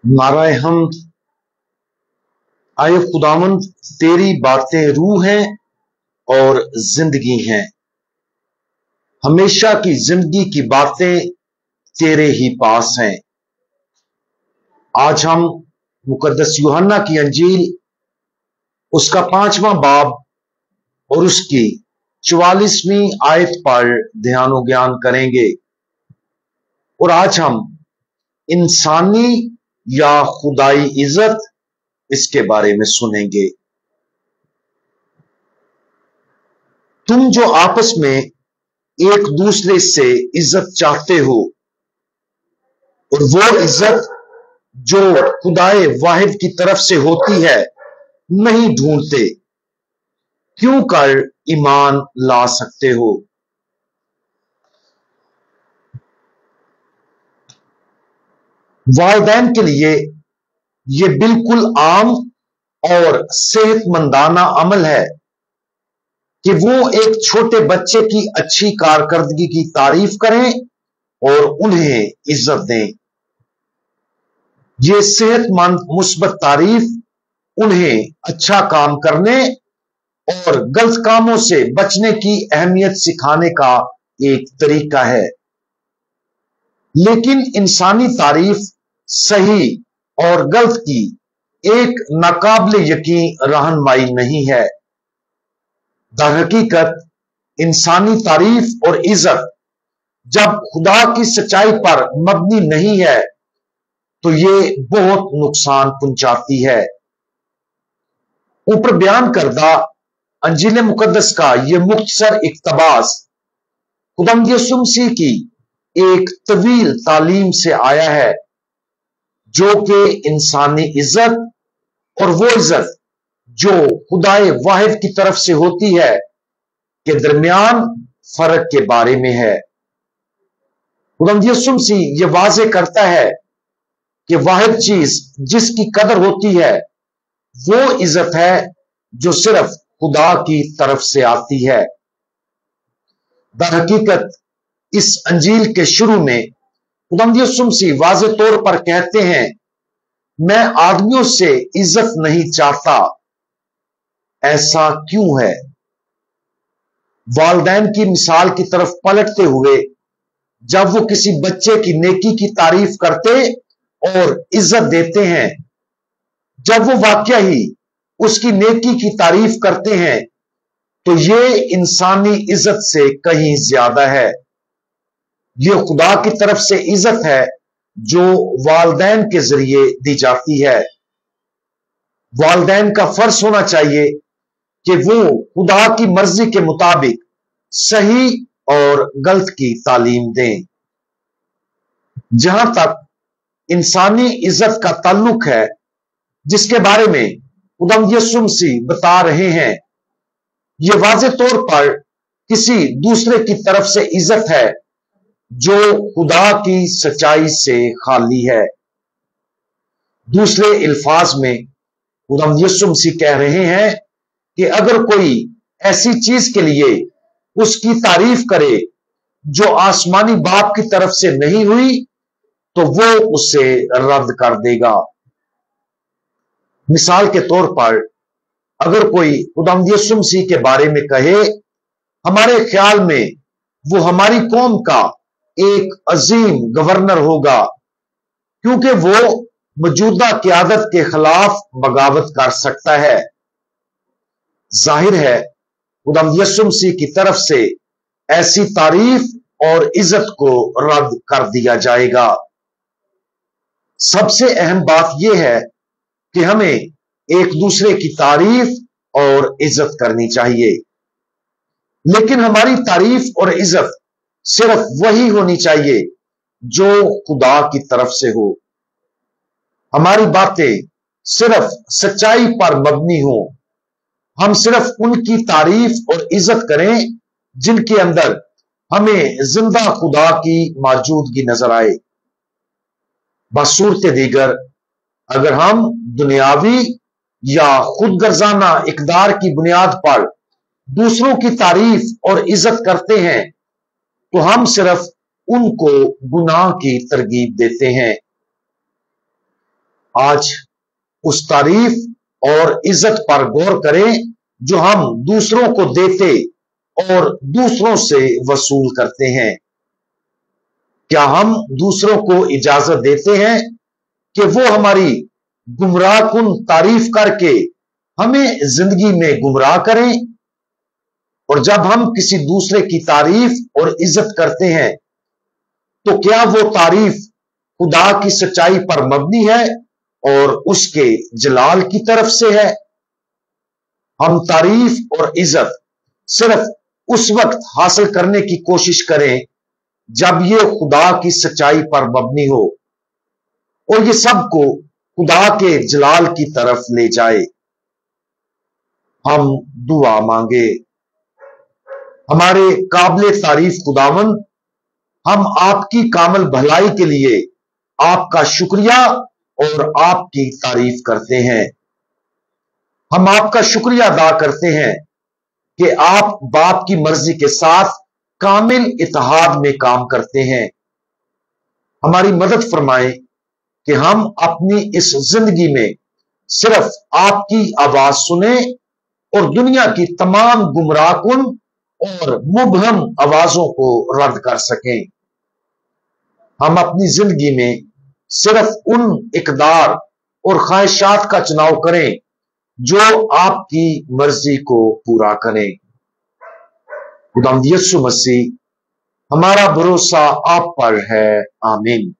नाराए हम आए खुदावंद, तेरी बातें रूह हैं और जिंदगी हैं। हमेशा की जिंदगी की बातें तेरे ही पास हैं। आज हम मुकद्दस यूहन्ना की अंजील उसका 5वां बाब और उसकी 44वीं आयत पर ध्यान व ज्ञान करेंगे। और आज हम इंसानी या खुदाई इज्जत इसके बारे में सुनेंगे। तुम जो आपस में एक दूसरे से इज्जत चाहते हो और वो इज्जत जो खुदाए वाहिद की तरफ से होती है नहीं ढूंढते, क्यों कर ईमान ला सकते हो। वालिदैन के लिए यह बिल्कुल आम और सेहतमंदाना अमल है कि वो एक छोटे बच्चे की अच्छी कारकर्दगी की तारीफ करें और उन्हें इज्जत दें। ये सेहतमंद मुस्बत तारीफ उन्हें अच्छा काम करने और गलत कामों से बचने की अहमियत सिखाने का एक तरीका है। लेकिन इंसानी तारीफ सही और गलत की एक नाकाबिले यकीन रहनुमाई नहीं है। दरहकीकत इंसानी तारीफ और इज्जत जब खुदा की सच्चाई पर मबनी नहीं है तो ये बहुत नुकसान पहुंचाती है। ऊपर बयान करदा अंजील मुकद्दस का यह मुख्तसर इक्तबास खुदावंद यीशु मसीह की एक तवील तालीम से आया है, जो कि इंसानी इज्जत और वो इज्जत जो खुदाए वाहिद की तरफ से होती है के दरमियान फर्क के बारे में है। खुदावंद यीशु मसीह यह वाज़े करता है कि वाहिद चीज जिसकी कदर होती है वो इज्जत है जो सिर्फ खुदा की तरफ से आती है। दरहकीकत इस अंजील के शुरू में खुदावंद यीशु मसीह वाज़े तौर पर कहते हैं, मैं आदमियों से इज्जत नहीं चाहता। ऐसा क्यों है? वालिदैन की मिसाल की तरफ पलटते हुए जब वो किसी बच्चे की नेकी की तारीफ करते और इज्जत देते हैं, जब वो वाकया ही उसकी नेकी की तारीफ करते हैं, तो ये इंसानी इज्जत से कहीं ज्यादा है। ये खुदा की तरफ से इज्जत है जो वालिदैन के जरिए दी जाती है। वालिदैन का फर्ज होना चाहिए कि वो खुदा की मर्जी के मुताबिक सही और गलत की तालीम दें। जहां तक इंसानी इज्जत का ताल्लुक है, जिसके बारे में खुदावंद यीशु मसीह बता रहे हैं, यह वाज़े तौर पर किसी दूसरे की तरफ से इज्जत है जो खुदा की सच्चाई से खाली है। दूसरे अल्फाज में खुदावंद यीशु मसीह कह रहे हैं कि अगर कोई ऐसी चीज के लिए उसकी तारीफ करे जो आसमानी बाप की तरफ से नहीं हुई, तो वो उसे रद्द कर देगा। मिसाल के तौर पर अगर कोई खुदावंद यीशु मसीह के बारे में कहे, हमारे ख्याल में वो हमारी कौम का एक अजीम गवर्नर होगा, क्योंकि वो मौजूदा क़यादत के खिलाफ बगावत कर सकता है। जाहिर है खुदावंद यीशु मसीह की तरफ से ऐसी तारीफ और इज्जत को रद्द कर दिया जाएगा। सबसे अहम बात यह है कि हमें एक दूसरे की तारीफ और इज्जत करनी चाहिए, लेकिन हमारी तारीफ और इज्जत सिर्फ वही होनी चाहिए जो खुदा की तरफ से हो। हमारी बातें सिर्फ सच्चाई पर मबनी हो। हम सिर्फ उनकी तारीफ और इज्जत करें जिनके अंदर हमें जिंदा खुदा की मौजूदगी नजर आए। बसूरत दीगर अगर हम दुनियावी या खुदगर्जाना इकदार की बुनियाद पर दूसरों की तारीफ और इज्जत करते हैं, तो हम सिर्फ उनको गुनाह की तरगीब देते हैं। आज उस तारीफ और इज्जत पर गौर करें जो हम दूसरों को देते और दूसरों से वसूल करते हैं। क्या हम दूसरों को इजाजत देते हैं कि वो हमारी गुमराह कुन तारीफ करके हमें जिंदगी में गुमराह करें? और जब हम किसी दूसरे की तारीफ और इज्जत करते हैं तो क्या वो तारीफ खुदा की सच्चाई पर मबनी है और उसके जलाल की तरफ से है? हम तारीफ और इज्जत सिर्फ उस वक्त हासिल करने की कोशिश करें जब ये खुदा की सच्चाई पर मबनी हो और ये सबको खुदा के जलाल की तरफ ले जाए। हम दुआ मांगे। हमारे काबिल तारीफ खुदावंद, हम आपकी कामिल भलाई के लिए आपका शुक्रिया और आपकी तारीफ करते हैं। हम आपका शुक्रिया अदा करते हैं कि आप बाप की मर्जी के साथ कामिल इत्तेहाद में काम करते हैं। हमारी मदद फरमाएं कि हम अपनी इस जिंदगी में सिर्फ आपकी आवाज सुने और दुनिया की तमाम गुमराहकुन और मुबहम आवाजों को रद्द कर सकें। हम अपनी जिंदगी में सिर्फ उन इकदार और ख्वाहिशात का चुनाव करें जो आपकी मर्जी को पूरा करें। खुदावंद यीशु मसीह, हमारा भरोसा आप पर है। आमीन।